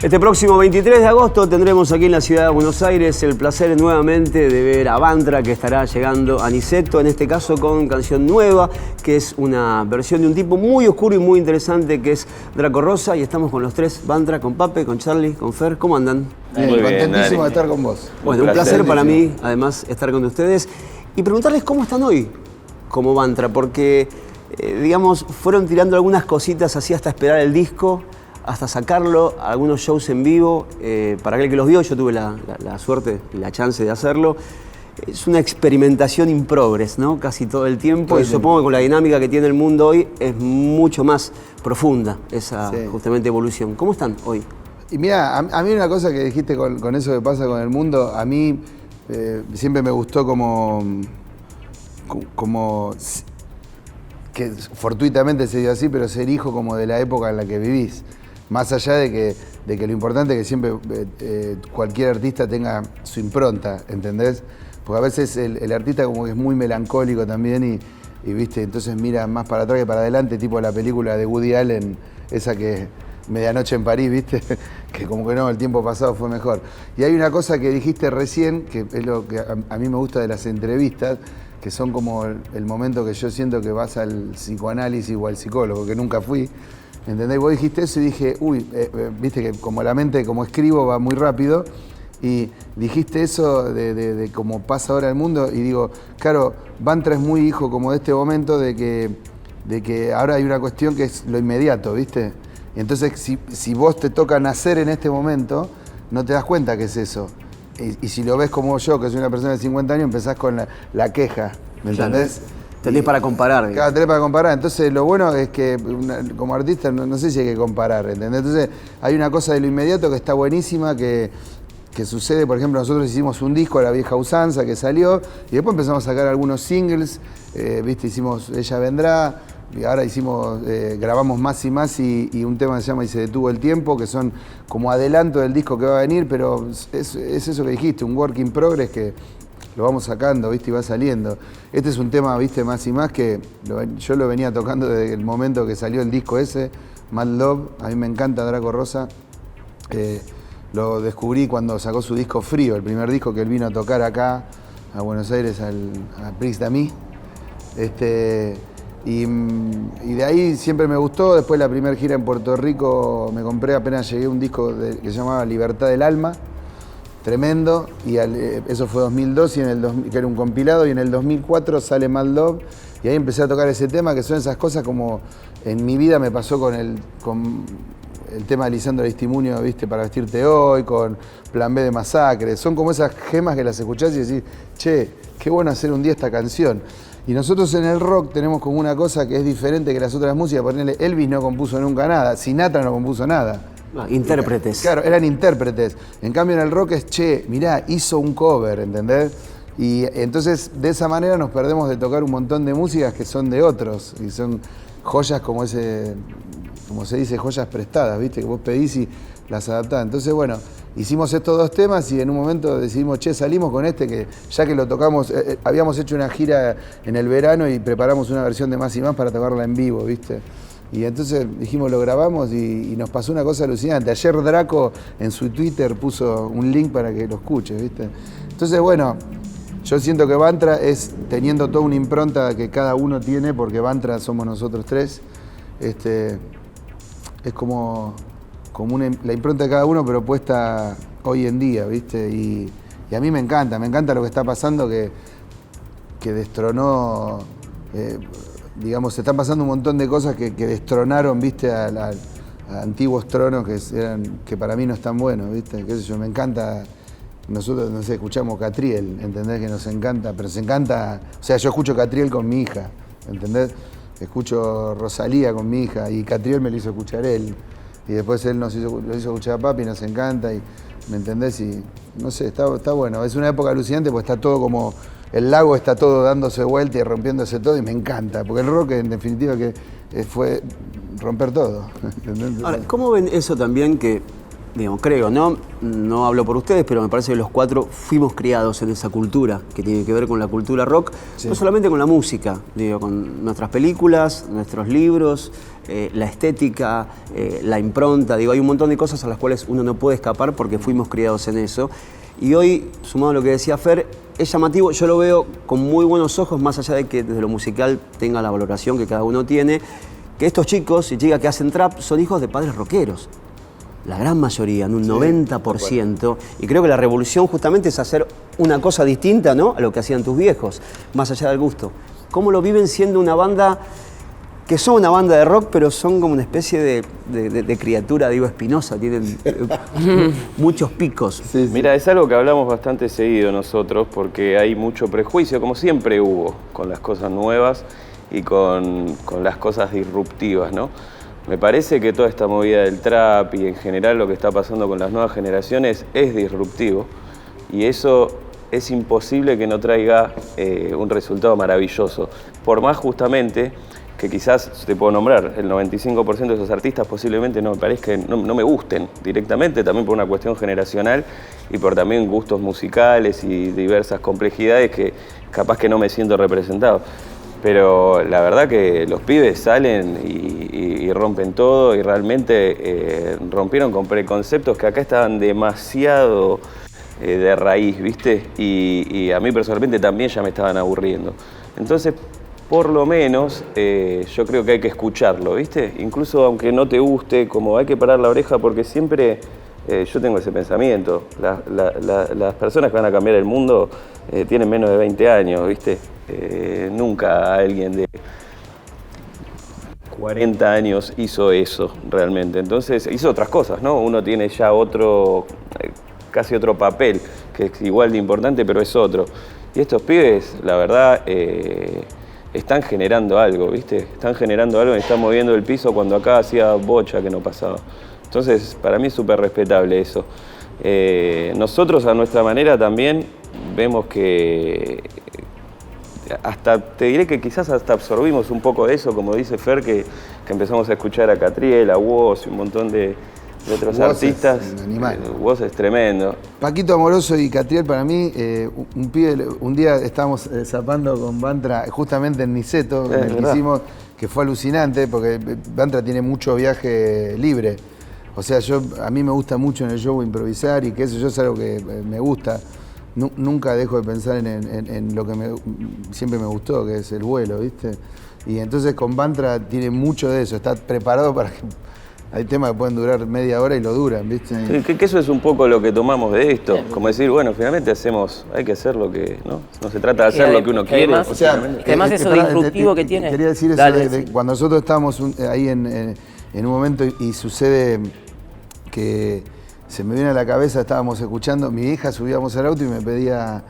Este próximo 23 de agosto tendremos aquí en la ciudad de Buenos Aires el placer nuevamente de ver a Bantra, que estará llegando a Niceto, en este caso con canción nueva, que es una versión de un tipo muy oscuro y muy interesante que es Draco Rosa, y estamos con los tres, Bantra, con Pape, con Charlie, con Fer. ¿Cómo andan? Muy bien, contentísimo de estar con vos. Bueno, un placer para mí, además, estar con ustedes y preguntarles cómo están hoy como Bantra, porque, digamos, fueron tirando algunas cositas así hasta esperar el disco, hasta sacarlo, algunos shows en vivo. Para aquel que los vio, yo tuve la suerte y la chance de hacerlo. Es una experimentación in progress, ¿no? Casi todo el tiempo. Y supongo que con la dinámica que tiene el mundo hoy es mucho más profunda esa justamente evolución. ¿Cómo están hoy? Y mira, a mí una cosa que dijiste con eso que pasa con el mundo, a mí siempre me gustó como que fortuitamente se dio así, pero ser hijo como de la época en la que vivís. Más allá de que lo importante es que siempre cualquier artista tenga su impronta, ¿entendés? Porque a veces el artista como que es muy melancólico también y viste, entonces mira más para atrás que para adelante, tipo la película de Woody Allen, esa que Medianoche en París, viste, que como que no, el tiempo pasado fue mejor. Y hay una cosa que dijiste recién, que es lo que a mí me gusta de las entrevistas, que son como el momento que yo siento que vas al psicoanálisis o al psicólogo, que nunca fui. ¿Entendés? Vos dijiste eso y dije, uy, viste que como la mente, como escribo, va muy rápido. Y dijiste eso de cómo pasa ahora el mundo. Y digo, claro, Bantra es muy hijo como de este momento de que ahora hay una cuestión que es lo inmediato, ¿viste? Y entonces, si vos te toca nacer en este momento, no te das cuenta que es eso. Y si lo ves como yo, que soy una persona de 50 años, empezás con la queja, ¿me entendés? Tenés para comparar. Claro, tenés para comparar. Entonces, lo bueno es que como artista no sé si hay que comparar, ¿entendés? Entonces, hay una cosa de lo inmediato que está buenísima, que sucede. Por ejemplo, nosotros hicimos un disco a la vieja usanza que salió, y después empezamos a sacar algunos singles, ¿viste? Hicimos Ella Vendrá, y ahora grabamos Más y Más y un tema que se llama Y se detuvo el tiempo, que son como adelanto del disco que va a venir, pero es eso que dijiste, un work in progress que lo vamos sacando, ¿viste? Y va saliendo. Este es un tema, ¿viste? Más y Más, que yo lo venía tocando desde el momento que salió el disco ese, Mad Love. A mí me encanta Draco Rosa. Lo descubrí cuando sacó su disco Frío, el primer disco que él vino a tocar acá, a Buenos Aires, a Prix d'Ami. Y de ahí siempre me gustó. Después la primera gira en Puerto Rico me compré apenas llegué un disco que se llamaba Libertad del Alma. Tremendo, y eso fue 2002, que era un compilado, y en el 2004 sale Mad Love, y ahí empecé a tocar ese tema, que son esas cosas como en mi vida me pasó con el tema de Lisandro Aristimuño, ¿viste? Para vestirte hoy, con Plan B de Masacre, son como esas gemas que las escuchás y decís, che, qué bueno hacer un día esta canción. Y nosotros en el rock tenemos como una cosa que es diferente que las otras músicas, ponele, Elvis no compuso nunca nada, Sinatra no compuso nada. Intérpretes. Claro, eran intérpretes. En cambio en el rock es, che, mirá, hizo un cover, ¿entendés? Y entonces de esa manera nos perdemos de tocar un montón de músicas que son de otros. Y son joyas como se dice, joyas prestadas, ¿viste? Que vos pedís y las adaptás. Entonces, bueno, hicimos estos dos temas y en un momento decidimos, che, salimos con este, que ya que lo tocamos, habíamos hecho una gira en el verano y preparamos una versión de Más y Más para tocarla en vivo, ¿viste? Y entonces dijimos, lo grabamos y nos pasó una cosa alucinante. Ayer Draco en su Twitter puso un link para que lo escuches, ¿viste? Entonces, bueno, yo siento que Bantra es teniendo toda una impronta que cada uno tiene, porque Bantra somos nosotros tres. Es como la impronta de cada uno, pero puesta hoy en día, ¿viste? Y a mí me encanta lo que está pasando, que destronó... digamos, se están pasando un montón de cosas que destronaron, ¿viste? A antiguos tronos que para mí no están buenos, ¿viste? Qué sé yo, me encanta. Nosotros, no sé, escuchamos Catriel, ¿entendés? Que nos encanta, pero se encanta. O sea, yo escucho Catriel con mi hija, ¿entendés? Escucho Rosalía con mi hija y Catriel me lo hizo escuchar él. Y después él lo hizo escuchar a papi y nos encanta, ¿me entendés? Y no sé, está bueno. Es una época alucinante porque está todo como... El lago está todo dándose vuelta y rompiéndose todo y me encanta, porque el rock en definitiva que fue romper todo. Ahora, ¿cómo ven eso también que Digo, creo, no hablo por ustedes, pero me parece que los cuatro fuimos criados en esa cultura que tiene que ver con la cultura rock, sí. No solamente con la música, digo, con nuestras películas, nuestros libros, la estética, la impronta, digo, hay un montón de cosas a las cuales uno no puede escapar porque fuimos criados en eso. Y hoy, sumado a lo que decía Fer, es llamativo, yo lo veo con muy buenos ojos, más allá de que desde lo musical tenga la valoración que cada uno tiene, que estos chicos y chicas que hacen trap son hijos de padres rockeros. La gran mayoría, en un 90%. Y creo que la revolución justamente es hacer una cosa distinta, ¿no?, a lo que hacían tus viejos, más allá del gusto. ¿Cómo lo viven siendo una banda que son una banda de rock, pero son como una especie de criatura, digo, espinosa, tienen muchos picos? Sí, sí. Mira, es algo que hablamos bastante seguido nosotros, porque hay mucho prejuicio, como siempre hubo, con las cosas nuevas y con las cosas disruptivas, ¿no? Me parece que toda esta movida del trap y en general lo que está pasando con las nuevas generaciones es disruptivo y eso es imposible que no traiga un resultado maravilloso. Por más justamente que quizás, te puedo nombrar, el 95% de esos artistas posiblemente no me parezcan, no me gusten directamente, también por una cuestión generacional y por también gustos musicales y diversas complejidades que capaz que no me siento representado. Pero la verdad que los pibes salen y rompen todo y realmente rompieron con preconceptos que acá estaban demasiado de raíz, ¿viste? Y a mí personalmente también ya me estaban aburriendo. Entonces, por lo menos, yo creo que hay que escucharlo, ¿viste? Incluso aunque no te guste, como hay que parar la oreja porque siempre yo tengo ese pensamiento. Las personas que van a cambiar el mundo tienen menos de 20 años, ¿viste? Nunca alguien de 40 años hizo eso realmente. Entonces hizo otras cosas, ¿no? Uno tiene ya otro, casi otro papel, que es igual de importante, pero es otro. Y estos pibes, la verdad, están generando algo, ¿viste? Están generando algo y están moviendo el piso cuando acá hacía bocha que no pasaba. Entonces, para mí es súper respetable eso. Nosotros, a nuestra manera, también vemos que hasta, te diré que quizás hasta absorbimos un poco de eso, como dice Fer, que empezamos a escuchar a Catriel, a Woz y un montón de otros artistas. Woz es tremendo. Paquito Amoroso y Catriel, para mí, un día estábamos zapando con Bantra, justamente en Niceto, en el que hicimos, que fue alucinante, porque Bantra tiene mucho viaje libre. O sea, a mí me gusta mucho en el show improvisar y que eso es algo que me gusta. Nunca dejo de pensar en lo que siempre me gustó, que es el vuelo, ¿viste? Y entonces con Bantra tiene mucho de eso, está preparado para que... Hay temas que pueden durar media hora y lo duran, ¿viste? Sí, que eso es un poco lo que tomamos de esto, como decir, bueno, finalmente hay que hacer lo que, ¿no? No se trata de hacer lo que uno quiere. Además, además eso disruptivo que tiene. Quería decir eso, cuando nosotros estábamos ahí en un momento y sucede que se me viene a la cabeza, estábamos escuchando, mi hija subíamos al auto y me pedía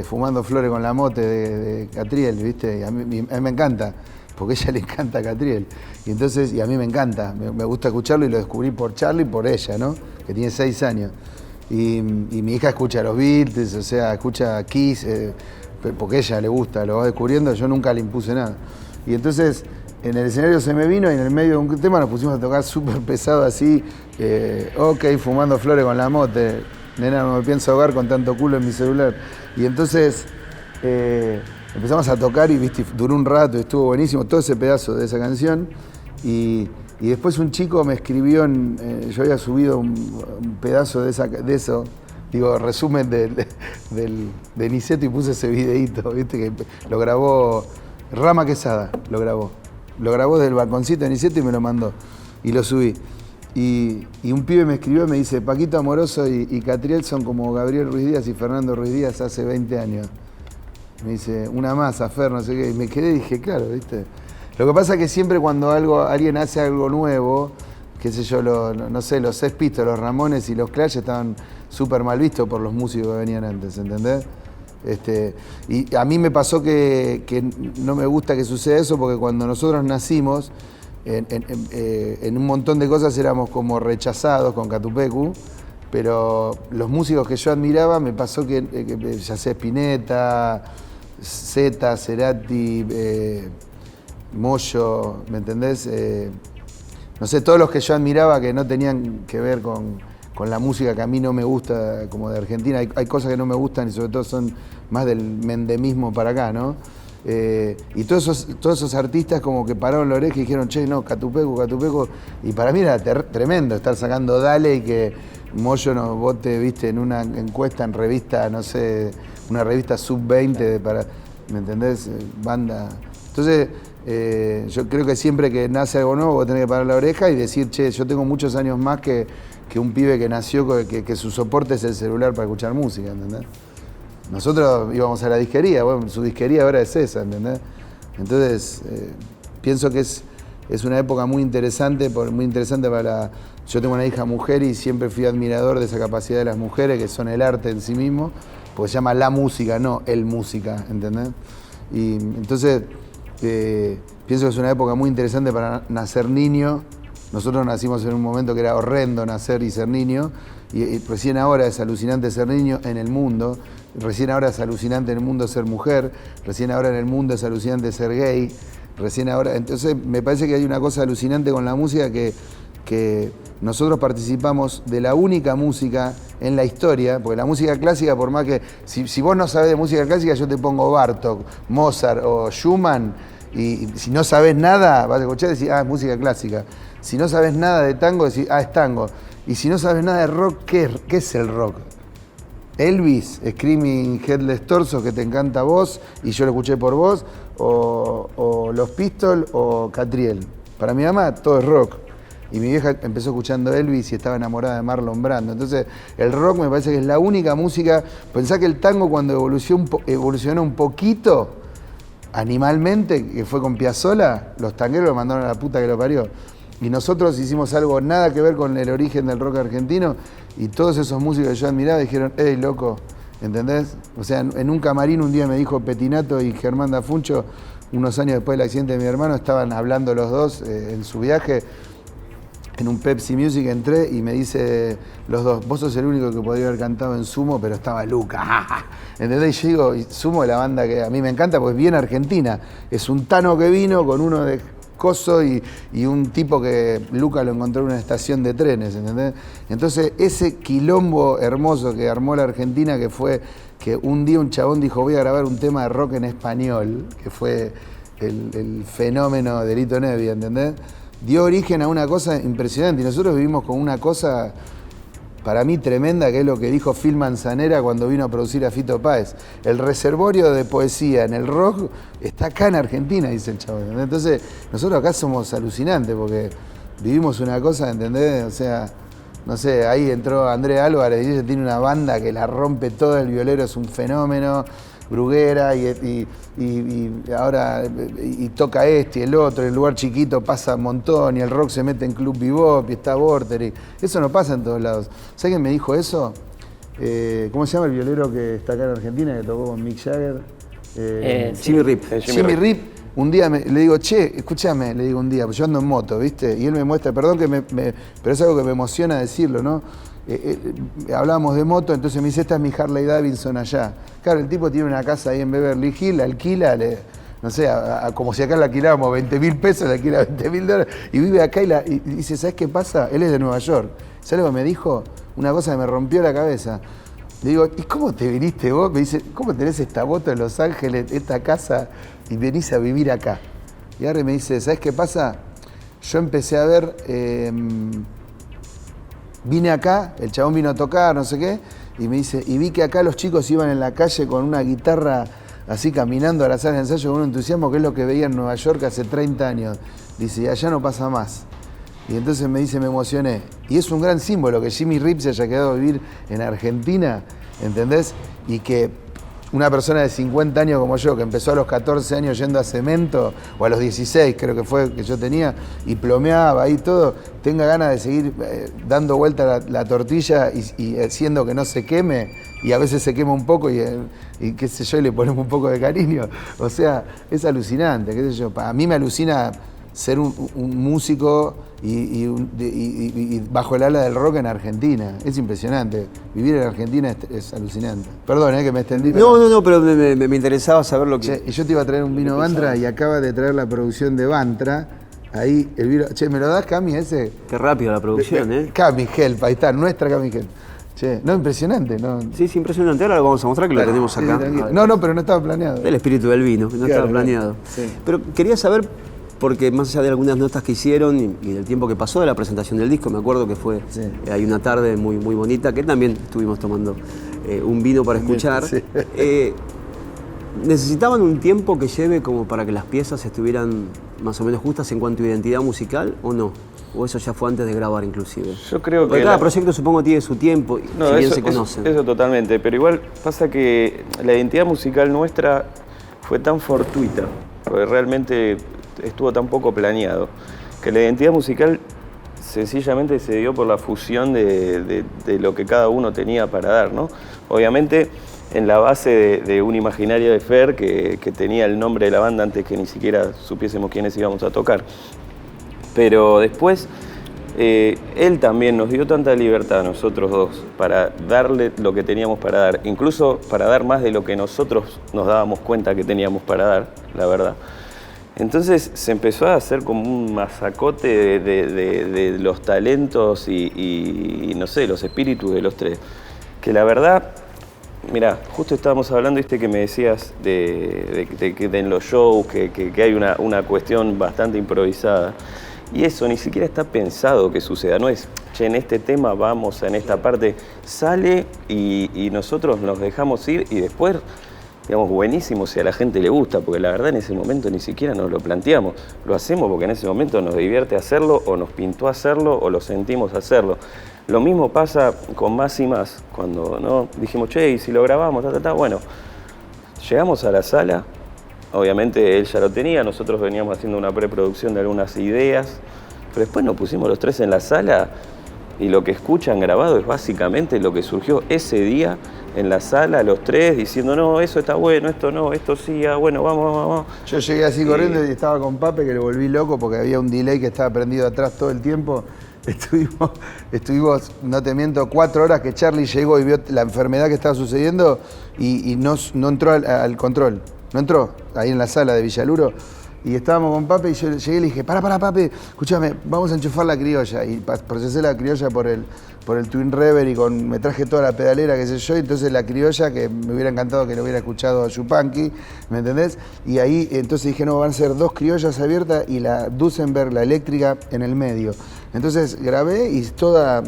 Fumando Flores con la Mote de Catriel, ¿viste? Y a mí me encanta, porque a ella le encanta Catriel. Y entonces, y a mí me encanta, me gusta escucharlo y lo descubrí por Charlie y por ella, ¿no? Que tiene 6 años. Y mi hija escucha los Beatles, o sea, escucha Kiss, porque a ella le gusta, lo va descubriendo, yo nunca le impuse nada. Y entonces, en el escenario se me vino y en el medio de un tema nos pusimos a tocar súper pesado así, ok, Fumando Flores con la Mote, nena, no me pienso ahogar con tanto culo en mi celular. Y entonces empezamos a tocar y viste, duró un rato y estuvo buenísimo todo ese pedazo de esa canción. Y después un chico me escribió, yo había subido un pedazo de eso, digo, resumen de Niceto y puse ese videíto, viste, que lo grabó Rama Quesada, lo grabó desde el balconcito de Niceto y me lo mandó. Y lo subí. Y un pibe me escribió y me dice, Paquito Amoroso y Catriel son como Gabriel Ruiz Díaz y Fernando Ruiz Díaz hace 20 años. Me dice, una más, a Fer, no sé qué. Y me quedé y dije, claro, ¿viste? Lo que pasa es que siempre cuando alguien hace algo nuevo, qué sé yo, no sé, los Sex Pistols, los Ramones y los Clash estaban súper mal vistos por los músicos que venían antes, ¿entendés? Y a mí me pasó que no me gusta que suceda eso porque cuando nosotros nacimos, en un montón de cosas éramos como rechazados con Catupecu, pero los músicos que yo admiraba me pasó que ya sea Spinetta, Zeta, Cerati, Moyo, ¿me entendés? No sé, todos los que yo admiraba que no tenían que ver con con la música que a mí no me gusta, como de Argentina. Hay cosas que no me gustan y sobre todo son más del mendemismo para acá, ¿no? Y todos esos artistas como que pararon la oreja y dijeron, che, no, Catupecu. Y para mí era tremendo estar sacando Dale y que Moyo nos vote, viste, en una encuesta en revista, no sé, una revista sub-20 para, ¿me entendés? Banda. Entonces, yo creo que siempre que nace algo nuevo vos tenés que parar la oreja y decir, che, yo tengo muchos años más que un pibe que nació, que su soporte es el celular para escuchar música, ¿entendés? Nosotros íbamos a la disquería, bueno, su disquería ahora es esa, ¿entendés? Entonces, pienso que es una época muy interesante para la... Yo tengo una hija mujer y siempre fui admirador de esa capacidad de las mujeres, que son el arte en sí mismo, porque se llama la música, no el música, ¿entendés? Y entonces, pienso que es una época muy interesante para nacer niño. Nosotros nacimos en un momento que era horrendo nacer y ser niño, y recién ahora es alucinante ser niño en el mundo, recién ahora es alucinante en el mundo ser mujer, recién ahora en el mundo es alucinante ser gay, recién ahora... Entonces me parece que hay una cosa alucinante con la música que nosotros participamos de la única música en la historia, porque la música clásica, por más que... Si vos no sabés de música clásica, yo te pongo Bartók, Mozart o Schumann, y si no sabés nada, vas a escuchar y decir, ah, es música clásica. Si no sabes nada de tango, decís, ah, es tango. Y si no sabes nada de rock, ¿qué es el rock? Elvis, Screaming Headless Torso, que te encanta a vos, y yo lo escuché por vos, o Los Pistols, o Catriel. Para mi mamá, todo es rock. Y mi vieja empezó escuchando Elvis y estaba enamorada de Marlon Brando. Entonces, el rock me parece que es la única música... Pensá que el tango cuando evolucionó un poquito, animalmente, que fue con Piazzolla, los tangueros lo mandaron a la puta que lo parió. Y nosotros hicimos algo nada que ver con el origen del rock argentino y todos esos músicos que yo admiraba dijeron, hey, loco, ¿entendés? O sea, en un camarín un día me dijo Petinato y Germán Dafuncho, unos años después del accidente de mi hermano, estaban hablando los dos en su viaje, en un Pepsi Music entré y me dice los dos, vos sos el único que podría haber cantado en Sumo, pero estaba Luca. ¿Entendés? Y yo digo, Sumo es la banda que a mí me encanta porque es bien argentina. Es un Tano que vino con uno de Coso y un tipo que Luca lo encontró en una estación de trenes, ¿entendés? Entonces, ese quilombo hermoso que armó la Argentina, que fue que un día un chabón dijo, voy a grabar un tema de rock en español, que fue el fenómeno de Lito Nebbia, ¿entendés? Dio origen a una cosa impresionante y nosotros vivimos con una cosa para mí tremenda, que es lo que dijo Phil Manzanera cuando vino a producir a Fito Páez. El reservorio de poesía en el rock está acá en Argentina, dice el chabón. Entonces, nosotros acá somos alucinantes porque vivimos una cosa, ¿entendés? O sea, no sé, ahí entró Andrés Álvarez y ella tiene una banda que la rompe todo, el violero es un fenómeno, Bruguera y ahora y toca este y el otro, en el lugar chiquito pasa un montón y el rock se mete en Club Bebop y está Vorterix. Eso no pasa en todos lados. ¿Sabes quién me dijo eso? ¿Cómo se llama el violero que está acá en Argentina, que tocó con Mick Jagger? Jimmy Rip. Jimmy Rip. Un día le digo, che, escúchame, le digo un día, pues yo ando en moto, ¿viste? Y él me muestra, perdón pero es algo que me emociona decirlo, ¿no? Hablábamos de moto, entonces me dice, esta es mi Harley Davidson allá. Claro, el tipo tiene una casa ahí en Beverly Hills, la alquila, no sé, como si acá la alquilábamos 20.000 pesos, la alquila $20.000, y vive acá y dice, ¿sabes qué pasa? Él es de Nueva York. ¿Sabes lo que me dijo? Una cosa que me rompió la cabeza. Le digo, ¿y cómo te viniste vos? Me dice, ¿cómo tenés esta moto en Los Ángeles, esta casa, y venís a vivir acá? Y ahora me dice, ¿sabes qué pasa? Yo empecé a ver... Vine acá, el chabón vino a tocar, no sé qué, y me dice, y vi que acá los chicos iban en la calle con una guitarra así caminando a la sala de ensayo con un entusiasmo que es lo que veía en Nueva York hace 30 años. Dice, y allá no pasa más. Y entonces me dice, me emocioné. Y es un gran símbolo que Jimmy Rip se haya quedado a vivir en Argentina, ¿entendés? Y que una persona de 50 años como yo, que empezó a los 14 años yendo a cemento, o a los 16 creo que fue que yo tenía, y plomeaba ahí todo, tenga ganas de seguir dando vuelta la tortilla y haciendo que no se queme, y a veces se quema un poco y qué sé yo, y le ponemos un poco de cariño. O sea, es alucinante, qué sé yo. A mí me alucina ser un músico y bajo el ala del rock en Argentina. Es impresionante. Vivir en Argentina es alucinante. Perdón, que me extendí. No, pero me interesaba saber lo que... Y yo te iba a traer un vino Bantra y acaba de traer la producción de Bantra Ahí, Elvira. Che, ¿me lo das, Cami, ese? Qué rápido la producción, ¿eh? Cami Help, ahí está, nuestra Cami Help. Che, no, impresionante, ¿no? Sí, es impresionante. Ahora lo vamos a mostrar que lo tenemos acá. Sí, no, pero no estaba planeado. El espíritu del vino, no estaba planeado. Sí. Pero quería saber, porque más allá de algunas notas que hicieron y del tiempo que pasó de la presentación del disco, me acuerdo que fue, hay una tarde muy, muy bonita, que también estuvimos tomando un vino para escuchar. Sí. ¿Necesitaban un tiempo que lleve como para que las piezas estuvieran más o menos justas en cuanto a identidad musical o no? ¿O eso ya fue antes de grabar inclusive? Yo creo porque cada proyecto supongo tiene su tiempo, no, si bien eso, se conocen. Eso totalmente, pero igual pasa que la identidad musical nuestra fue tan fortuita, porque realmente estuvo tan poco planeado, que la identidad musical sencillamente se dio por la fusión de lo que cada uno tenía para dar, ¿no? Obviamente en la base de un imaginario de Fer que tenía el nombre de la banda antes que ni siquiera supiésemos quiénes íbamos a tocar. Pero después él también nos dio tanta libertad a nosotros dos para darle lo que teníamos para dar, incluso para dar más de lo que nosotros nos dábamos cuenta que teníamos para dar, la verdad. Entonces se empezó a hacer como un masacote de los talentos y no sé, los espíritus de los tres. Que la verdad, mirá, justo estábamos hablando, que me decías de en los shows que hay una cuestión bastante improvisada. Y eso ni siquiera está pensado que suceda, no es, che, en este tema vamos, en esta parte, sale y nosotros nos dejamos ir y después, digamos, buenísimo si a la gente le gusta, porque la verdad en ese momento ni siquiera nos lo planteamos, lo hacemos porque en ese momento nos divierte hacerlo o nos pintó hacerlo o lo sentimos hacerlo. Lo mismo pasa con Más y Más, cuando ¿no? dijimos, che, y si lo grabamos, bueno, llegamos a la sala. Obviamente él ya lo tenía, nosotros veníamos haciendo una preproducción de algunas ideas, pero después nos pusimos los tres en la sala y lo que escuchan grabado es básicamente lo que surgió ese día en la sala, los tres diciendo, no, eso está bueno, esto no, esto sí, bueno, vamos. Yo llegué así corriendo y estaba con Pape, que le volví loco porque había un delay que estaba prendido atrás todo el tiempo. Estuvimos, no te miento, 4 horas que Charlie llegó y vio la enfermedad que estaba sucediendo y no entró al control. No entró ahí en la sala de Villaluro y estábamos con Pape y yo llegué y le dije, para Pape, escúchame, vamos a enchufar la criolla. Y procesé la criolla por el Twin Reverb y me traje toda la pedalera, qué sé yo, y entonces la criolla, que me hubiera encantado que lo hubiera escuchado a Yupanqui, ¿me entendés? Y ahí entonces dije, no, van a ser 2 criollas abiertas y la Duesenberg, la eléctrica, en el medio. Entonces grabé y toda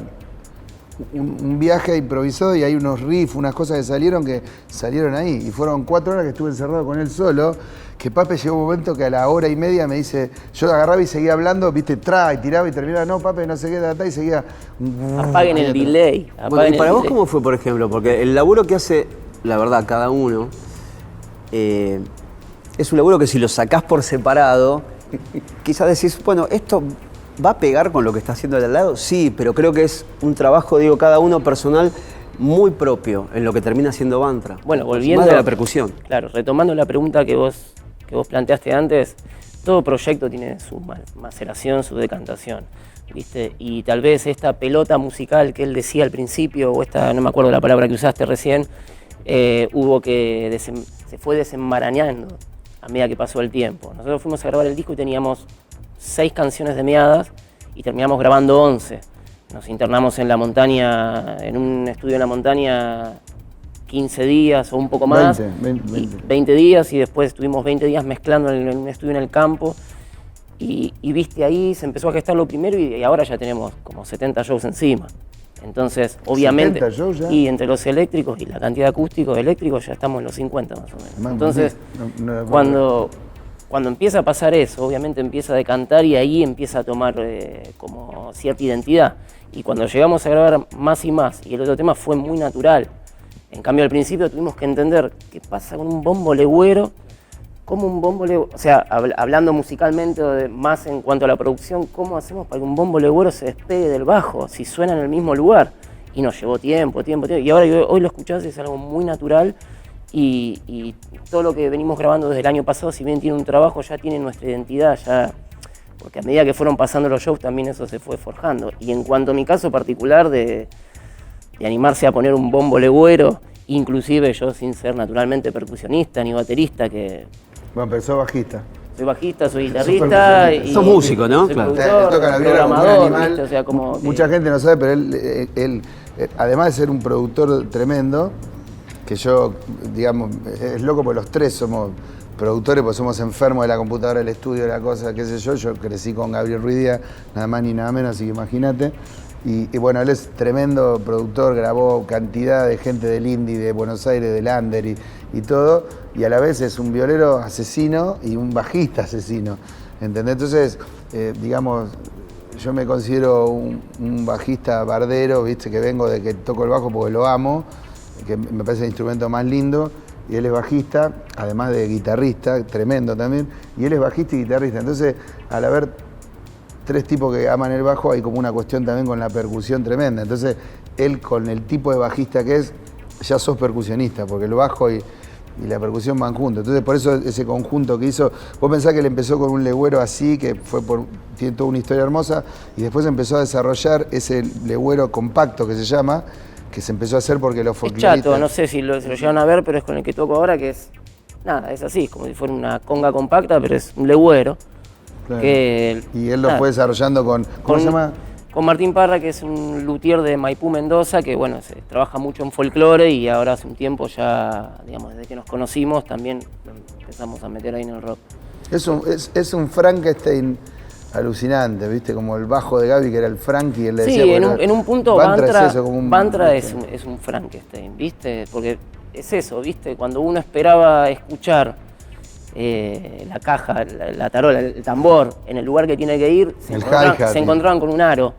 un viaje improvisado y hay unos riffs, unas cosas que salieron ahí. Y fueron 4 horas que estuve encerrado con él solo, que Pape llegó un momento que a la hora y media me dice, yo agarraba y seguía hablando, viste, y tiraba y terminaba, no, Pape, no sé qué, y seguía. Apaguen el delay. Bueno, ¿y para vos cómo fue, por ejemplo? Porque el laburo que hace, la verdad, cada uno, es un laburo que si lo sacás por separado, quizás decís, bueno, esto ¿va a pegar con lo que está haciendo el de al lado? Sí, pero creo que es un trabajo, digo, cada uno personal muy propio en lo que termina siendo Bantra. Bueno, volviendo más de la percusión. Claro, retomando la pregunta que vos planteaste antes, todo proyecto tiene su maceración, su decantación, ¿viste? Y tal vez esta pelota musical que él decía al principio, o esta, no me acuerdo la palabra que usaste recién, se fue desenmarañando a medida que pasó el tiempo. Nosotros fuimos a grabar el disco y teníamos 6 canciones de meadas y terminamos grabando 11. Nos internamos en la montaña, en un estudio en la montaña 15 días o un poco más. 20 días y después estuvimos 20 días mezclando en un estudio en el campo. Y viste, ahí se empezó a gestar lo primero y ahora ya tenemos como 70 shows encima. Entonces, obviamente, 70 shows ya. Y entre los eléctricos y la cantidad de acústicos eléctricos ya estamos en los 50 más o menos. Entonces, cuando empieza a pasar eso, obviamente empieza a decantar y ahí empieza a tomar como cierta identidad. Y cuando llegamos a grabar Más y Más, y el otro tema fue muy natural. En cambio, al principio tuvimos que entender qué pasa con un bombo legüero, cómo un bombo legüero, o sea, hablando musicalmente más en cuanto a la producción, cómo hacemos para que un bombo legüero se despegue del bajo, si suena en el mismo lugar. Y nos llevó tiempo. Y ahora hoy lo escuchás, es algo muy natural. Y todo lo que venimos grabando desde el año pasado, si bien tiene un trabajo, ya tiene nuestra identidad, ya, porque a medida que fueron pasando los shows también eso se fue forjando. Y en cuanto a mi caso particular de animarse a poner un bombo legüero, inclusive yo sin ser naturalmente percusionista ni baterista, que... Bueno, pero sos bajista. Soy bajista, soy guitarrista y... Sos músico, ¿no? Soy Claro. productor, Toca la viola como un programador, animal. ¿viste? O sea, como que- Mucha gente no sabe, pero él, además de ser un productor tremendo, que yo, digamos, es loco porque los tres somos productores, pues somos enfermos de la computadora, del estudio, de la cosa, qué sé yo. Yo crecí con Gabriel Ruiz Díaz, nada más ni nada menos, así que imagínate. Y bueno, él es tremendo productor, grabó cantidad de gente del indie, de Buenos Aires, del under y todo, y a la vez es un violero asesino y un bajista asesino, ¿entendés? Entonces, digamos, yo me considero un bajista bardero, ¿viste? Que vengo de que toco el bajo porque lo amo, que me parece el instrumento más lindo, y él es bajista, además de guitarrista, tremendo también, y él es bajista y guitarrista. Entonces, al haber tres tipos que aman el bajo, hay como una cuestión también con la percusión tremenda. Entonces, él con el tipo de bajista que es, ya sos percusionista, porque el bajo y la percusión van juntos. Entonces, por eso ese conjunto que hizo, vos pensás que él empezó con un legüero así, que tiene toda una historia hermosa, y después empezó a desarrollar ese legüero compacto que se llama, que se empezó a hacer porque los Es folcloristas... chato, no sé si se lo llevan a ver, pero es con el que toco ahora, que es... Nada, es así, es como si fuera una conga compacta, pero es un legüero. Claro. Que, Y él lo nada, fue desarrollando con... ¿Cómo se llama? Con Martín Parra, que es un luthier de Maipú, Mendoza, que bueno, se trabaja mucho en folclore y ahora hace un tiempo ya, digamos, desde que nos conocimos, también empezamos a meter ahí en el rock. Es un Frankenstein alucinante, ¿viste? Como el bajo de Gaby, que era el Frankie, él le Sí, decía... en un punto Bantra es eso, como un... Bantra es un Frankenstein, ¿viste? Porque es eso, ¿viste? Cuando uno esperaba escuchar la caja, la tarola, el tambor, en el lugar que tiene que ir, se encontraban con un aro,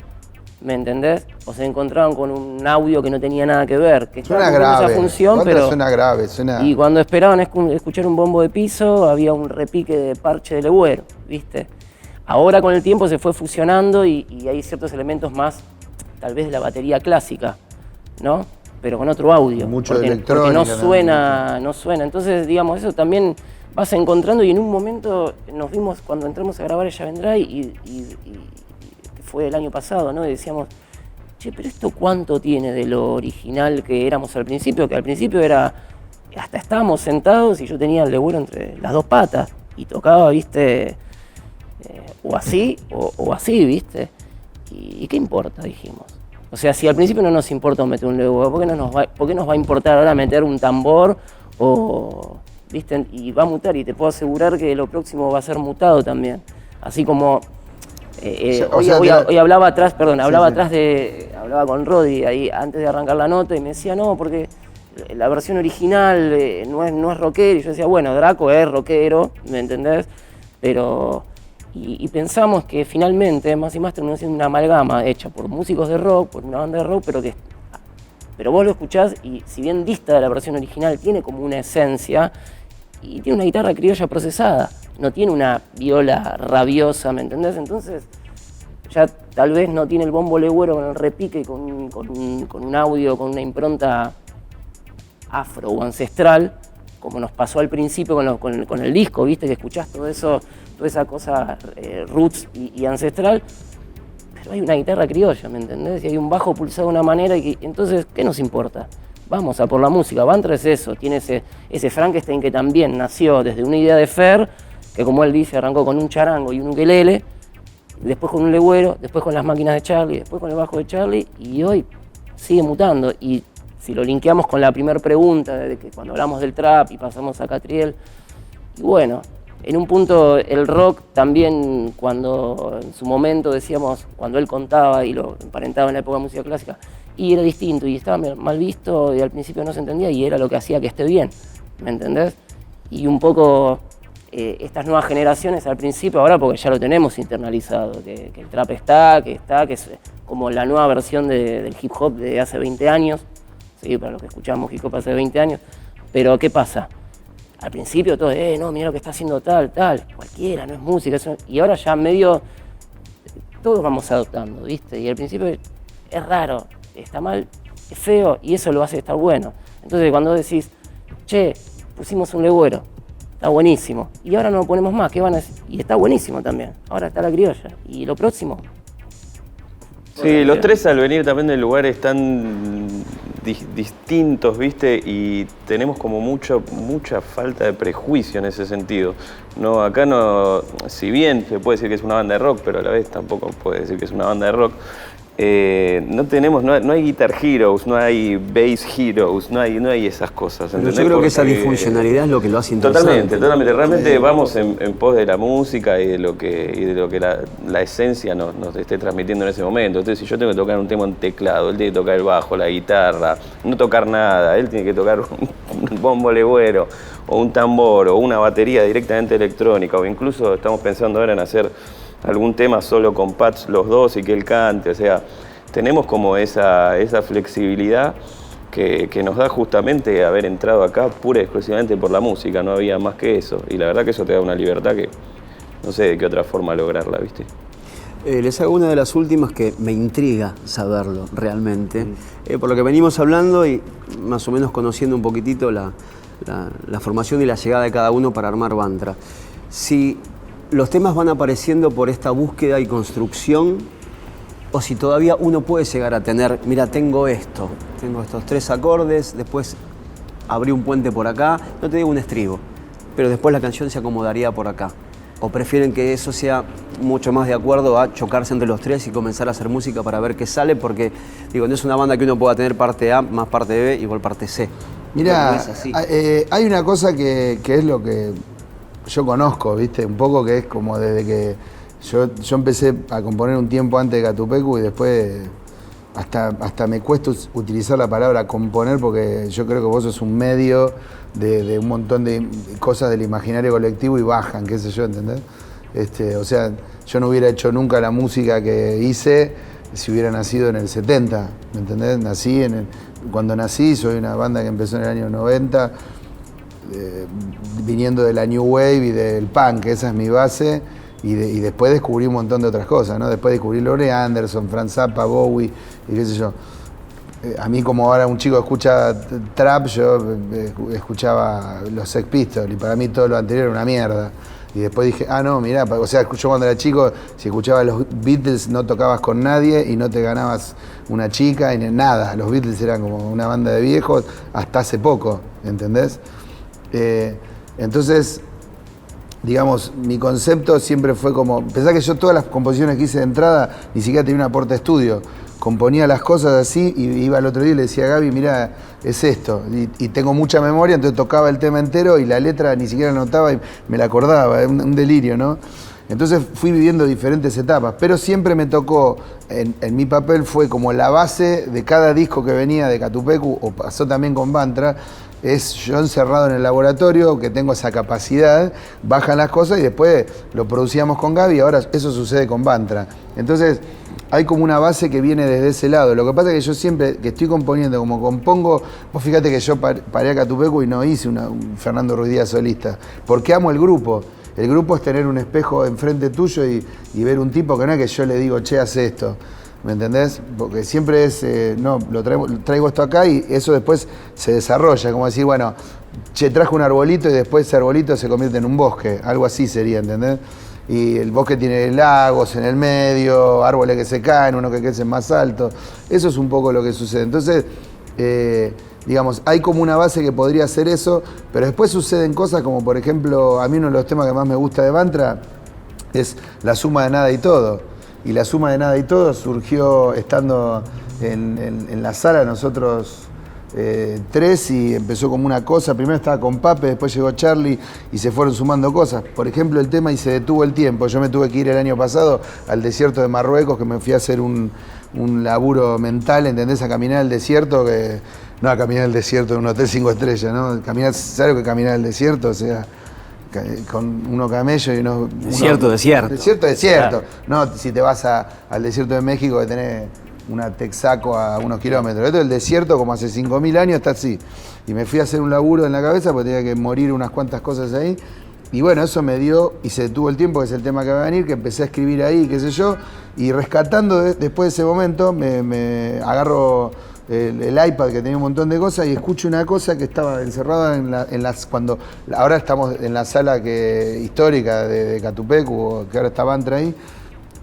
¿me entendés? O se encontraban con un audio que no tenía nada que ver, que Suena estaba cumpliendo grave, esa función, pero... suena grave, suena... Y cuando esperaban escuchar un bombo de piso, había un repique de parche de legüero, ¿viste? Ahora con el tiempo se fue fusionando y hay ciertos elementos más, tal vez de la batería clásica, ¿no? Pero con otro audio. Mucho porque, de electrónica. porque no suena. Entonces, digamos, eso también vas encontrando y en un momento nos vimos cuando entramos a grabar Ella Vendrá y que fue el año pasado, ¿no? Y decíamos, che, pero esto cuánto tiene de lo original que éramos al principio, que al principio era, hasta estábamos sentados y yo tenía el legüero entre las dos patas y tocaba, ¿viste? O así o así, ¿viste? ¿Y qué importa? Dijimos. O sea, si al principio no nos importa meter un legüero, ¿por qué nos va a importar ahora meter un tambor o... ¿viste? Y va a mutar y te puedo asegurar que lo próximo va a ser mutado también. Así como hoy hablaba atrás, perdón, hablaba con Rodri ahí antes de arrancar la nota y me decía, no, porque la versión original no es rockero. Y yo decía, bueno, Draco es rockero, ¿me entendés? Pero... Y pensamos que finalmente Más y Más terminó siendo una amalgama hecha por músicos de rock, por una banda de rock, pero vos lo escuchás y si bien dista de la versión original, tiene como una esencia y tiene una guitarra criolla procesada, no tiene una viola rabiosa, ¿me entendés? Entonces ya tal vez no tiene el bombo legüero con el repique, con un audio, con una impronta afro o ancestral, como nos pasó al principio con el disco, ¿viste? Que escuchás todo eso, toda esa cosa roots y ancestral, pero hay una guitarra criolla, ¿me entendés? Y hay un bajo pulsado de una manera, entonces, ¿qué nos importa? Vamos a por la música. Bantra es eso, tiene ese Frankenstein que también nació desde una idea de Fer, que como él dice, arrancó con un charango y un ukelele, después con un legüero, después con las máquinas de Charlie, después con el bajo de Charlie, y hoy sigue mutando. Y si lo linkeamos con la primera pregunta, de que cuando hablamos del trap y pasamos a Catriel, y bueno, en un punto el rock también, cuando en su momento decíamos, cuando él contaba y lo emparentaba en la época de música clásica, y era distinto y estaba mal visto y al principio no se entendía y era lo que hacía que esté bien, ¿me entendés? Y un poco estas nuevas generaciones al principio, ahora porque ya lo tenemos internalizado, que el trap que es como la nueva versión del hip hop de hace 20 años, ¿sí? Para los que escuchamos hip hop hace 20 años, pero ¿qué pasa? Al principio todo, no, mira lo que está haciendo tal, cualquiera, no es música, y ahora ya medio todos vamos adoptando, ¿viste? Y al principio es raro, está mal, es feo, y eso lo hace estar bueno. Entonces cuando decís, che, pusimos un legüero, está buenísimo, y ahora no lo ponemos más, ¿qué van a decir? Y está buenísimo también, ahora está la criolla, y lo próximo. Sí, los tres al venir también de lugares tan distintos, ¿viste? Y tenemos como mucha falta de prejuicio en ese sentido. No, acá no, si bien se puede decir que es una banda de rock, pero a la vez tampoco puede decir que es una banda de rock. No hay Guitar Heroes, no hay Bass Heroes, no hay esas cosas. Pero yo creo que esa disfuncionalidad es lo que lo hace interesante. Totalmente. Realmente vamos en pos de la música y de lo que la esencia nos esté transmitiendo en ese momento. Entonces, si yo tengo que tocar un tema en teclado, él tiene que tocar el bajo, la guitarra, no tocar nada, él tiene que tocar un bombo legüero, o un tambor, o una batería directamente electrónica, o incluso estamos pensando ahora en hacer algún tema solo con pads los dos y que él cante, o sea, tenemos como esa flexibilidad que nos da justamente haber entrado acá pura y exclusivamente por la música, no había más que eso, y la verdad que eso te da una libertad que no sé de qué otra forma lograrla, ¿viste? Les hago una de las últimas que me intriga saberlo realmente, por lo que venimos hablando y más o menos conociendo un poquitito la formación y la llegada de cada uno para armar Vantra. Si los temas van apareciendo por esta búsqueda y construcción, o si todavía uno puede llegar a tener, mira, tengo estos 3 acordes, después abrí un puente por acá, no te digo un estribo, pero después la canción se acomodaría por acá. O prefieren que eso sea mucho más de acuerdo a chocarse entre los 3 y comenzar a hacer música para ver qué sale, porque digo, no es una banda que uno pueda tener parte A más parte B igual parte C. Mira, no es así. Hay una cosa que es lo que yo conozco, ¿viste? Un poco que es como desde que yo empecé a componer un tiempo antes de Catupecu y después hasta me cuesta utilizar la palabra componer porque yo creo que vos sos un medio de un montón de cosas del imaginario colectivo y bajan, qué sé yo, ¿entendés? O sea, yo no hubiera hecho nunca la música que hice si hubiera nacido en el 70, ¿me entendés? Cuando nací, soy una banda que empezó en el año 90, viniendo de la New Wave y del punk, esa es mi base, y después descubrí un montón de otras cosas, ¿no? Después descubrí Laurie Anderson, Frank Zappa, Bowie, y qué sé yo. A mí, como ahora un chico escucha trap, yo escuchaba los Sex Pistols, y para mí todo lo anterior era una mierda. Y después dije, no, mirá, o sea, yo cuando era chico, si escuchabas los Beatles no tocabas con nadie y no te ganabas una chica y nada. Los Beatles eran como una banda de viejos hasta hace poco, ¿entendés? Entonces, digamos, mi concepto siempre fue como, pensá que yo todas las composiciones que hice de entrada ni siquiera tenía un aporte de estudio, componía las cosas así y iba al otro día y le decía a Gaby, mirá, es esto, y tengo mucha memoria, entonces tocaba el tema entero y la letra ni siquiera la notaba y me la acordaba, es un delirio, ¿no? Entonces fui viviendo diferentes etapas, pero siempre me tocó, en mi papel fue como la base de cada disco que venía de Catupecu, o pasó también con Vantra, es yo encerrado en el laboratorio, que tengo esa capacidad, bajan las cosas y después lo producíamos con Gaby, y ahora eso sucede con Vantra. Entonces hay como una base que viene desde ese lado. Lo que pasa es que yo siempre que estoy componiendo, como compongo, vos fíjate que yo paré a Catupecu y no hice un Fernando Ruiz Díaz solista, porque amo el grupo. El grupo es tener un espejo enfrente tuyo y ver un tipo que no es que yo le digo, che, haz esto. ¿Me entendés? Porque siempre es, no, traigo esto acá y eso después se desarrolla. Como decir, bueno, che, trajo un arbolito y después ese arbolito se convierte en un bosque. Algo así sería, ¿entendés? Y el bosque tiene lagos en el medio, árboles que se caen, uno que crece más alto. Eso es un poco lo que sucede. Entonces, digamos, hay como una base que podría ser eso, pero después suceden cosas como, por ejemplo, a mí uno de los temas que más me gusta de Vantra es la suma de nada y todo. Y la suma de nada y todo surgió estando en la sala nosotros 3 y empezó como una cosa. Primero estaba con Pape, después llegó Charlie y se fueron sumando cosas. Por ejemplo, el tema Y se detuvo el tiempo. Yo me tuve que ir el año pasado al desierto de Marruecos, que me fui a hacer un laburo mental, ¿entendés? A caminar el desierto, no a caminar el desierto en un hotel 5 estrellas, ¿no? ¿Sabes lo que caminar el desierto? O sea, con unos camellos y unos... Desierto. Desierto. Claro. No, si te vas al desierto de México que tenés una Texaco a unos kilómetros. Esto el desierto, como hace 5.000 años, está así. Y me fui a hacer un laburo en la cabeza porque tenía que morir unas cuantas cosas ahí. Y bueno, eso me dio, y se detuvo el tiempo, que es el tema que va a venir, que empecé a escribir ahí, qué sé yo, y rescatando después de ese momento, me agarro el iPad que tenía un montón de cosas y escucho una cosa que estaba encerrada cuando ahora estamos en la sala histórica de Catupecu, que ahora está Vantra ahí,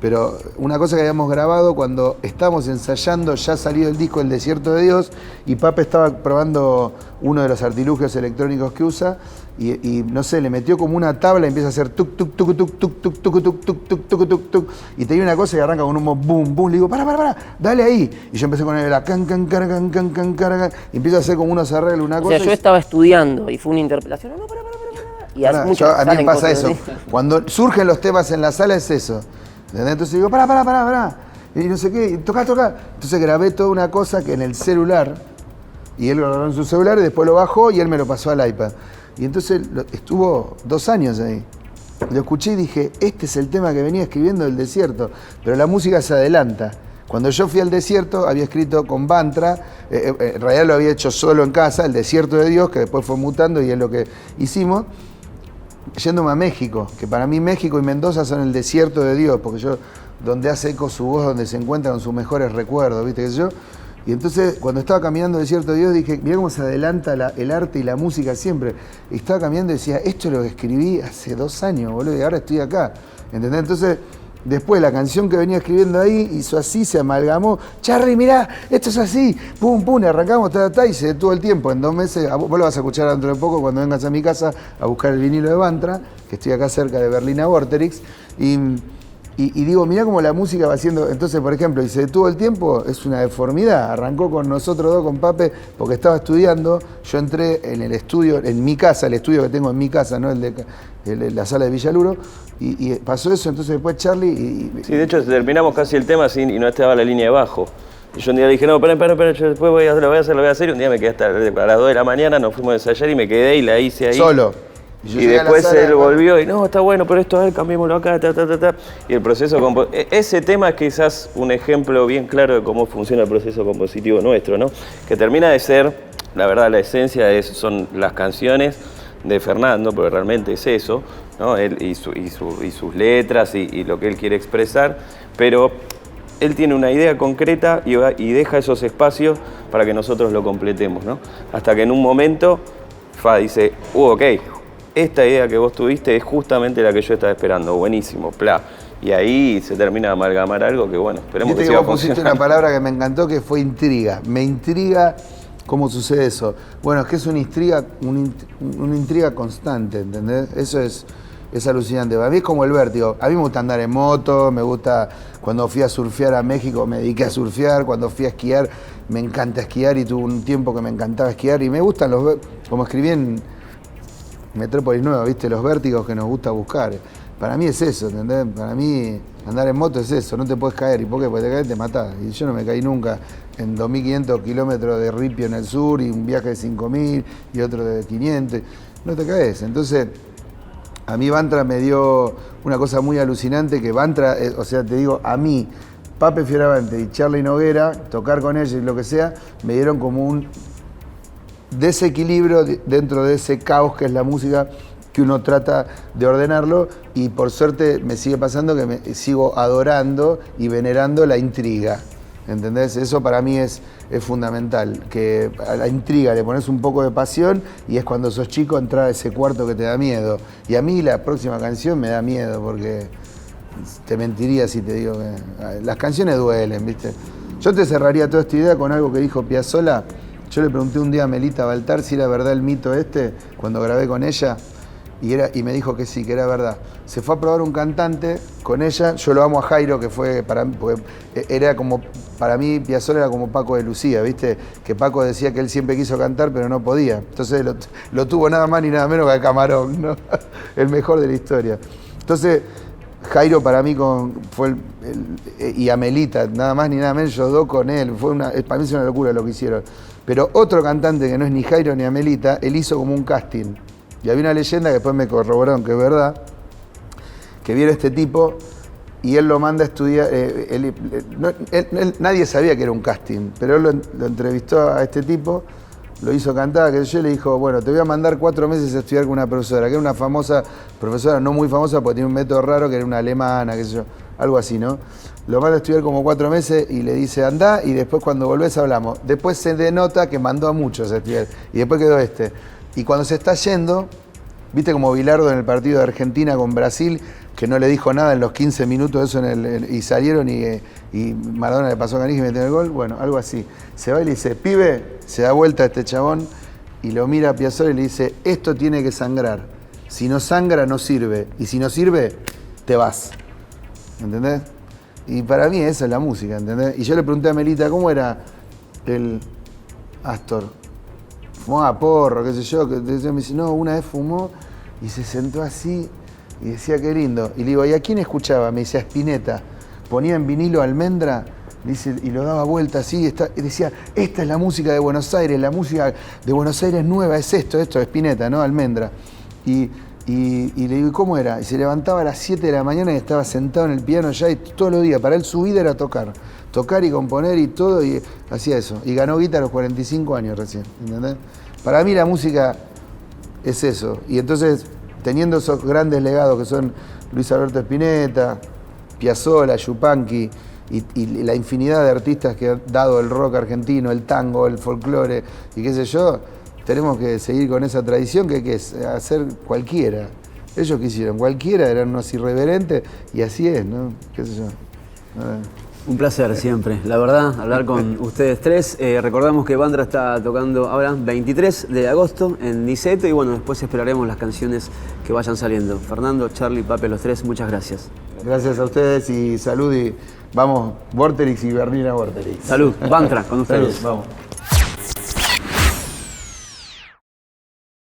Pero una cosa que habíamos grabado cuando estábamos ensayando, ya salió el disco El Desierto de Dios, y Pape estaba probando uno de los artilugios electrónicos que usa, y no sé, le metió como una tabla y empieza a hacer tuk, tuk, tuk, tuk, tuk, tuk, tuk, tuk, tuk, tuk, tuk, tuk, tuk, y tenía una cosa que arranca con un boom, boom, le digo, para, dale ahí. Y yo empecé con la can, y empiezo a hacer como unos arreglos, una cosa. O sea, yo estaba estudiando y fue una interpelación. No, para. Y hace mucho a mí me pasa cosas eso. de... Cuando surgen los temas en la sala es eso. ¿Entendés? Entonces digo, para. Y no sé qué, toca. Entonces grabé toda una cosa que en el celular, y él lo grabó en su celular y después lo bajó y él me lo pasó al iPad. Y entonces estuvo 2 años ahí. Lo escuché y dije, este es el tema que venía escribiendo del desierto, pero la música se adelanta. Cuando yo fui al desierto, había escrito con Bantra, en realidad lo había hecho solo en casa, El Desierto de Dios, que después fue mutando y es lo que hicimos, yéndome a México, que para mí México y Mendoza son el desierto de Dios, porque yo, donde hace eco su voz, donde se encuentra con sus mejores recuerdos, ¿viste qué sé yo? Y entonces, cuando estaba caminando el Desierto de Dios, dije, mirá cómo se adelanta el arte y la música siempre. Y estaba caminando y decía, esto es lo que escribí hace 2 años, boludo, y ahora estoy acá. ¿Entendés? Entonces, después la canción que venía escribiendo ahí hizo así, se amalgamó. Charly, mirá, esto es así. Pum, arrancamos, y se detuvo el tiempo. En 2 meses, vos lo vas a escuchar dentro de poco cuando vengas a mi casa a buscar el vinilo de Bantra, que estoy acá cerca de Berlina Vorterix. Y digo, mirá cómo la música va haciendo. Entonces, por ejemplo, y se detuvo el tiempo, es una deformidad. Arrancó con nosotros 2, con Pape, porque estaba estudiando. Yo entré en el estudio, en mi casa, el estudio que tengo en mi casa, ¿no? La sala de Villaluro, y pasó eso. Entonces, después Charly. Sí, de hecho, terminamos casi el tema y no estaba la línea de bajo. Y yo un día dije, no, espera, yo después lo voy a hacer. Y un día me quedé hasta a las 2 de la mañana, nos fuimos a ensayar y me quedé y la hice ahí. Solo. Y después él volvió y no, está bueno, pero esto, a ver, cambiémoslo acá, Y el proceso ese tema es quizás un ejemplo bien claro de cómo funciona el proceso compositivo nuestro, ¿no? Que termina de ser, la verdad, la esencia son las canciones de Fernando, porque realmente es eso, ¿no? Él y sus letras y lo que él quiere expresar, pero él tiene una idea concreta y deja esos espacios para que nosotros lo completemos, ¿no? Hasta que en un momento Fa dice, ok, esta idea que vos tuviste es justamente la que yo estaba esperando, buenísimo, pla. Y ahí se termina de amalgamar algo que, bueno, esperemos que siga vos pusiste una palabra que me encantó, que fue intriga. Me intriga cómo sucede eso. Bueno, es que es una intriga constante, ¿entendés? Eso es alucinante. Para mí es como el vértigo. A mí me gusta andar en moto, me gusta, cuando fui a surfear a México me dediqué a surfear, cuando fui a esquiar me encanta esquiar y tuve un tiempo que me encantaba esquiar y me gustan como escribí en Metrópolis Nueva, ¿viste? Los vértigos que nos gusta buscar. Para mí es eso, ¿entendés? Para mí andar en moto es eso, no te puedes caer. ¿Y por qué? Porque te caes, te matás. Y yo no me caí nunca en 2.500 kilómetros de ripio en el sur y un viaje de 5.000 y otro de 500. No te caes. Entonces, a mí Bantra me dio una cosa muy alucinante, que Bantra, o sea, te digo, a mí, Pape Fioravante y Charly Noguera, tocar con ellos y lo que sea, me dieron como un desequilibrio dentro de ese caos que es la música, que uno trata de ordenarlo, y por suerte me sigue pasando que me sigo adorando y venerando la intriga, ¿entendés? Eso para mí es fundamental, que a la intriga le pones un poco de pasión y es cuando sos chico entrar a ese cuarto que te da miedo. Y a mí la próxima canción me da miedo porque te mentiría si te digo que las canciones duelen, ¿viste? Yo te cerraría toda esta idea con algo que dijo Piazzolla. Yo le pregunté un día a Melita Baltar si era verdad el mito cuando grabé con ella, y me dijo que sí, que era verdad. Se fue a probar un cantante con ella, yo lo amo a Jairo, que fue para mí, porque era como, para mí Piazzolla era como Paco de Lucía, ¿viste? Que Paco decía que él siempre quiso cantar, pero no podía. Entonces lo tuvo nada más ni nada menos que a Camarón, ¿no? El mejor de la historia. Entonces, Jairo para mí y a Melita, nada más ni nada menos, ellos 2 con él. Para mí es una locura lo que hicieron. Pero otro cantante que no es ni Jairo ni Amelita, él hizo como un casting. Y había una leyenda que después me corroboraron que es verdad, que viene este tipo y él lo manda a estudiar. Nadie sabía que era un casting, pero él lo entrevistó a este tipo, lo hizo cantar, que yo le dijo, bueno, te voy a mandar 4 meses a estudiar con una profesora, que era una famosa profesora, no muy famosa porque tiene un método raro, que era una alemana, qué sé yo, algo así, ¿no? Lo manda a estudiar como 4 meses y le dice, andá, y después cuando volvés hablamos. Después se denota que mandó a muchos a estudiar, y después quedó Y cuando se está yendo, viste como Bilardo en el partido de Argentina con Brasil, que no le dijo nada en los 15 minutos eso y salieron y Maradona le pasó a Caniggia y metió el gol, bueno, algo así. Se va y le dice, pibe, se da vuelta a este chabón y lo mira a Piazzolla y le dice, esto tiene que sangrar. Si no sangra, no sirve. Y si no sirve, te vas. ¿Entendés? Y para mí esa es la música, ¿entendés? Y yo le pregunté a Melita, ¿cómo era el Astor? Fumaba porro, qué sé yo. Me dice, no, una vez fumó y se sentó así y decía, qué lindo. Y le digo, ¿y a quién escuchaba? Me dice, a Spinetta. Ponía en vinilo Almendra, dice, y lo daba vuelta así, y decía, esta es la música de Buenos Aires, la música de Buenos Aires nueva, es esto, Spinetta, ¿no? Almendra. Y le digo, ¿cómo era? Y se levantaba a las 7 de la mañana y estaba sentado en el piano ya y todos los días, para él su vida era tocar y componer y todo, y hacía eso. Y ganó guita a los 45 años recién, ¿entendés? Para mí la música es eso. Y entonces, teniendo esos grandes legados que son Luis Alberto Spinetta, Piazzolla, Yupanqui y la infinidad de artistas que ha dado el rock argentino, el tango, el folclore y qué sé yo, tenemos que seguir con esa tradición que es hacer cualquiera. Ellos que hicieron cualquiera, eran unos irreverentes y así es, ¿no? ¿Qué sé yo? Un placer siempre, la verdad, hablar con ustedes tres. Recordamos que Bandra está tocando ahora 23 de agosto en Niceto y bueno, después esperaremos las canciones que vayan saliendo. Fernando, Charlie, Pape, los tres, muchas gracias. Gracias a ustedes y salud y vamos, Vorterix y Bernina Vorterix. Salud, Bandra con ustedes. Salud, vamos.